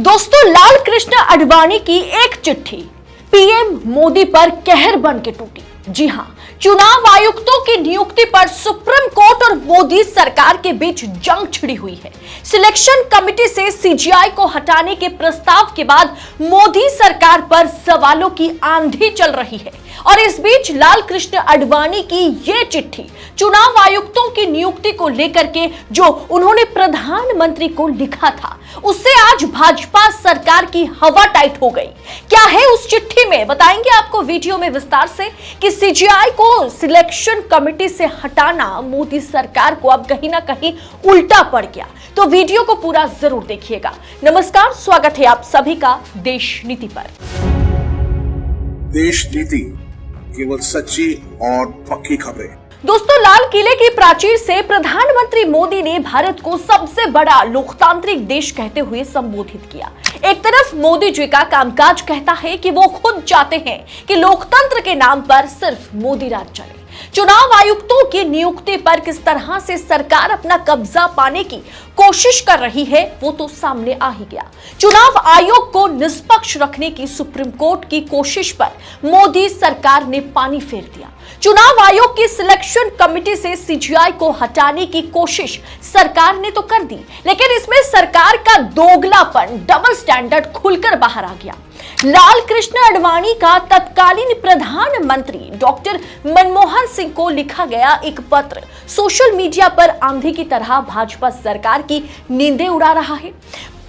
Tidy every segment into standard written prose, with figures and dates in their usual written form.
दोस्तों, लाल कृष्ण आडवाणी की एक चिट्ठी पीएम मोदी पर कहर बन के टूटी। जी हां, चुनाव आयुक्तों की नियुक्ति पर सुप्रीम कोर्ट और मोदी सरकार के बीच जंग छिड़ी हुई है। सिलेक्शन कमेटी से सीजीआई को हटाने के प्रस्ताव के बाद मोदी सरकार पर सवालों की आंधी चल रही है और इस बीच लाल कृष्ण आडवाणी की ये चिट्ठी चुनाव आयुक्तों की नियुक्ति को लेकर के जो उन्होंने प्रधानमंत्री को लिखा था, उससे आज भाजपा सरकार की हवा टाइट हो गई। क्या है उस चिट्ठी में, बताएंगे आपको वीडियो में विस्तार से कि सीजीआई को सिलेक्शन कमेटी से हटाना मोदी सरकार को अब कहीं ना कहीं उल्टा पड़ गया। तो वीडियो को पूरा जरूर देखिएगा। नमस्कार, स्वागत है आप सभी का देश नीति पर। देश नीति, केवल सच्ची और पक्की खबरें। दोस्तों, लाल किले की प्राचीर से प्रधानमंत्री मोदी ने भारत को सबसे बड़ा लोकतांत्रिक देश कहते हुए संबोधित किया। एक तरफ मोदी जी का कामकाज कहता है कि वो खुद चाहते हैं कि लोकतंत्र के नाम पर सिर्फ मोदी राज चले। चुनाव आयुक्तों की नियुक्ति पर किस तरह से सरकार अपना कब्जा पाने की कोशिश कर रही है वो तो सामने आ ही गया। चुनाव आयोग को निष्पक्ष रखने की सुप्रीम कोर्ट की कोशिश पर मोदी सरकार ने पानी फेर दिया। चुनाव आयोग की सिलेक्शन कमेटी से सीजीआई को हटाने की कोशिश सरकार ने तो कर दी, लेकिन इसमें सरकार का दोगलापन, डबल स्टैंडर्ड खुलकर बाहर आ गया। लाल कृष्ण आडवाणी का तत्कालीन प्रधानमंत्री डॉक्टर मनमोहन सिंह को लिखा गया एक पत्र सोशल मीडिया पर आंधी की तरह भाजपा सरकार की नींदें उड़ा रहा है।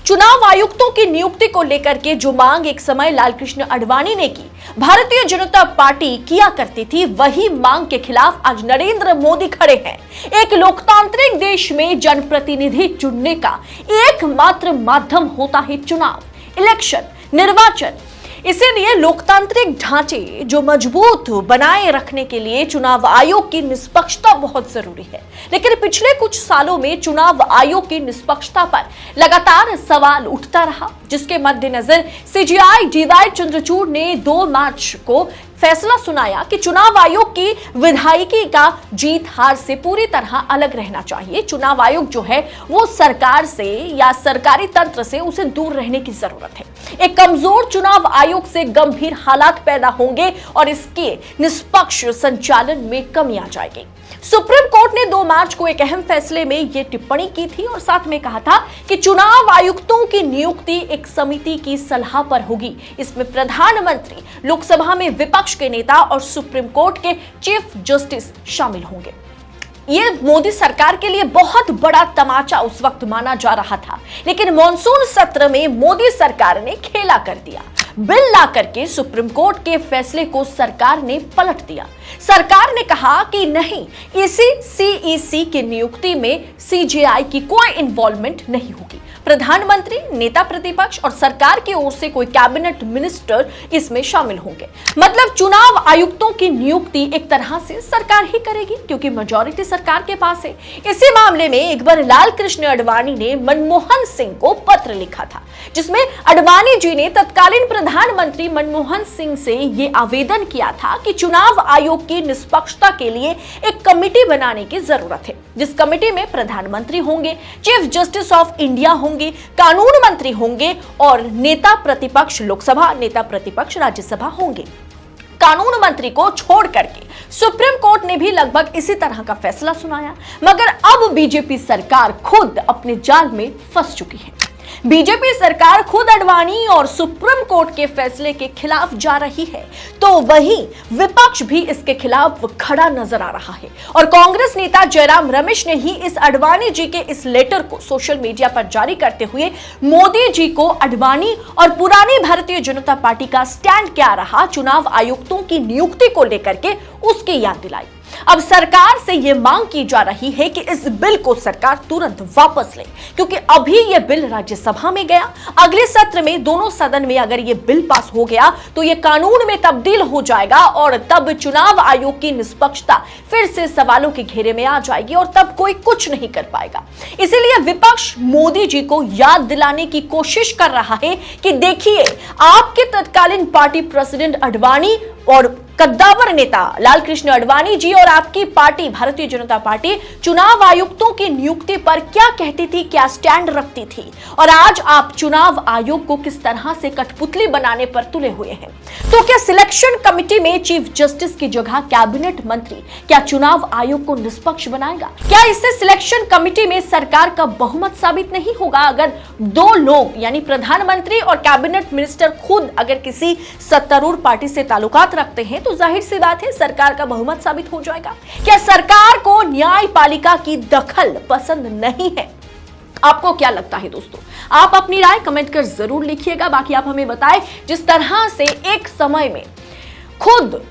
चुनाव आयुक्तों की नियुक्ति को लेकर के जो मांग एक समय लाल कृष्ण आडवाणी ने की, भारतीय जनता पार्टी किया करती थी, वही मांग के खिलाफ आज नरेंद्र मोदी खड़े हैं। एक लोकतांत्रिक देश में जनप्रतिनिधि चुनने का एकमात्र माध्यम होता है चुनाव, इलेक्शन, निर्वाचन। इसीलिए लोकतांत्रिक ढांचे जो मजबूत बनाए रखने के लिए चुनाव आयोग की निष्पक्षता बहुत जरूरी है। लेकिन पिछले कुछ सालों में चुनाव आयोग की निष्पक्षता पर लगातार सवाल उठता रहा, जिसके मद्देनजर सीजीआई डीवाई चंद्रचूड़ ने 2 मार्च को फैसला सुनाया कि चुनाव आयोग की विधायिकी का जीत हार से पूरी तरह अलग रहना चाहिए। चुनाव आयोग जो है वो सरकार से या सरकारी तंत्र से उसे दूर रहने की जरूरत है। एक कमजोर चुनाव आयोग से गंभीर हालात पैदा होंगे और इसके निष्पक्ष संचालन में कमी आ जाएगी। सुप्रीम कोर्ट ने 2 मार्च को एक अहम फैसले में यह टिप्पणी की थी और साथ में कहा था कि चुनाव आयुक्तों की नियुक्ति एक समिति की सलाह पर होगी। इसमें प्रधानमंत्री, लोकसभा में विपक्ष के नेता और सुप्रीम कोर्ट के चीफ जस्टिस शामिल होंगे। ये मोदी सरकार के लिए बहुत बड़ा तमाचा उस वक्त माना जा रहा था, लेकिन मॉनसून सत्र में मोदी सरकार ने खेला कर दिया। बिल ला करके सुप्रीम कोर्ट के फैसले को सरकार ने पलट दिया। सरकार ने कहा कि नहीं, इसी सीईसी की नियुक्ति में सीजीआई की कोई इन्वॉल्वमेंट नहीं होगी। प्रधानमंत्री, नेता प्रतिपक्ष और सरकार की ओर से कोई कैबिनेट मिनिस्टर इसमें शामिल होंगे। मतलब चुनाव आयुक्तों की नियुक्ति एक तरह से सरकार ही करेगी, क्योंकि मेजॉरिटी सरकार के पास है। इसी मामले में एक बार लाल कृष्ण आडवाणी ने मनमोहन सिंह को पत्र लिखा था, जिसमें आडवाणी जी ने तत्कालीन प्रधानमंत्री मनमोहन सिंह से ये आवेदन किया था कि चुनाव आयोग की निष्पक्षता के लिए एक कमेटी बनाने की जरूरत है, जिस कमेटी में प्रधानमंत्री होंगे, चीफ जस्टिस ऑफ इंडिया होंगे, कानून मंत्री होंगे और नेता प्रतिपक्ष लोकसभा, नेता प्रतिपक्ष राज्यसभा होंगे। कानून मंत्री को छोड़ करके सुप्रीम कोर्ट ने भी लगभग इसी तरह का फैसला सुनाया, मगर अब बीजेपी सरकार खुद अपने जाल में फंस चुकी है। बीजेपी सरकार खुद आडवाणी और सुप्रीम कोर्ट के फैसले के खिलाफ जा रही है, तो वहीं विपक्ष भी इसके खिलाफ खड़ा नजर आ रहा है और कांग्रेस नेता जयराम रमेश ने ही इस आडवाणी जी के इस लेटर को सोशल मीडिया पर जारी करते हुए मोदी जी को आडवाणी और पुरानी भारतीय जनता पार्टी का स्टैंड क्या रहा चुनाव आयुक्तों की नियुक्ति को लेकर के उसकी याद दिलाई। अब सरकार से यह मांग की जा रही है कि इस बिल को सरकार तुरंत वापस ले, क्योंकि अभी यह बिल राज्यसभा में गया। अगले सत्र में दोनों सदन में अगर यह बिल पास हो गया तो यह कानून में तब्दील हो जाएगा और तब चुनाव आयोग की निष्पक्षता फिर से सवालों के घेरे में आ जाएगी और तब कोई कुछ नहीं कर पाएगा। इसीलिए विपक्ष मोदी जी को याद दिलाने की कोशिश कर रहा है कि देखिए, आपके तत्कालीन पार्टी प्रेसिडेंट आडवाणी और कद्दावर नेता लालकृष्ण आडवाणी जी और आपकी पार्टी भारतीय जनता पार्टी चुनाव आयुक्तों की नियुक्ति पर क्या कहती थी, क्या स्टैंड रखती थी, और आज आप चुनाव आयोग को किस तरह से कठपुतली बनाने पर तुले हुए हैं। तो क्या सिलेक्शन कमेटी में चीफ जस्टिस की जगह कैबिनेट मंत्री क्या चुनाव आयोग को निष्पक्ष बनाएगा? क्या इससे सिलेक्शन कमेटी में सरकार का बहुमत साबित नहीं होगा? अगर दो लोग यानी प्रधानमंत्री और कैबिनेट मिनिस्टर खुद अगर किसी सत्तारूढ़ पार्टी से ताल्लुकात रखते हैं तो जाहिर सी बात है सरकार का बहुमत साबित हो जाएगा। क्या सरकार को न्यायपालिका की दखल पसंद नहीं है? आपको क्या लगता है दोस्तों? आप अपनी राय कमेंट कर जरूर लिखिएगा। बाकी आप हमें बताएं, जिस तरह से एक समय में खुद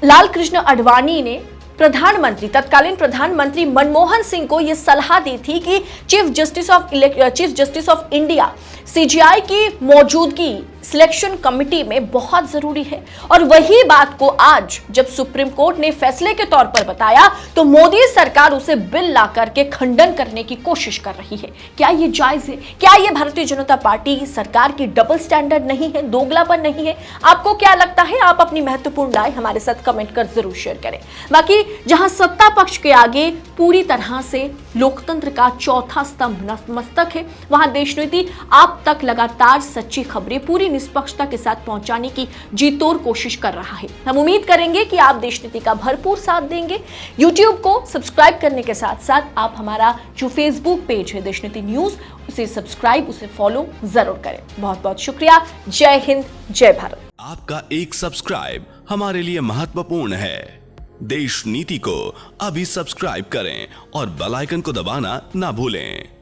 लालकृष्ण आडवाणी ने तत्कालीन प्रधानमंत्री मनमोहन सिंह को यह सलाह दी थी कि chief justice of India CGI की मौजूदगी सिलेक्शन कमेटी में बहुत जरूरी है, और वही बात को आज जब सुप्रीम कोर्ट ने फैसले के तौर पर बताया तो मोदी सरकार उसे बिल ला करके खंडन करने की कोशिश कर रही है। क्या ये जायज है? क्या ये भारतीय जनता पार्टी सरकार की डबल स्टैंडर्ड नहीं है, दोगलापन नहीं है? आपको क्या लगता है? आप अपनी महत्वपूर्ण राय हमारे साथ कमेंट कर जरूर शेयर करें। बाकी जहां सत्ता पक्ष के आगे पूरी तरह से लोकतंत्र का चौथा स्तंभ नतमस्तक है, वहां देशनीति आप तक लगातार सच्ची खबरें पूरी निष्पक्षता के साथ पहुंचाने की जीतोड़ कोशिश कर रहा है। हम उम्मीद करेंगे कि आप देशनीति का भरपूर साथ देंगे। YouTube को सब्सक्राइब करने के साथ साथ आप हमारा जो फेसबुक पेज है देशनीति न्यूज, उसे सब्सक्राइब, उसे फॉलो जरूर करें। बहुत बहुत शुक्रिया। जय हिंद, जय भारत। आपका एक सब्सक्राइब हमारे लिए महत्वपूर्ण है। देश नीति को अभी सब्सक्राइब करें और बेल आइकन को दबाना ना भूलें।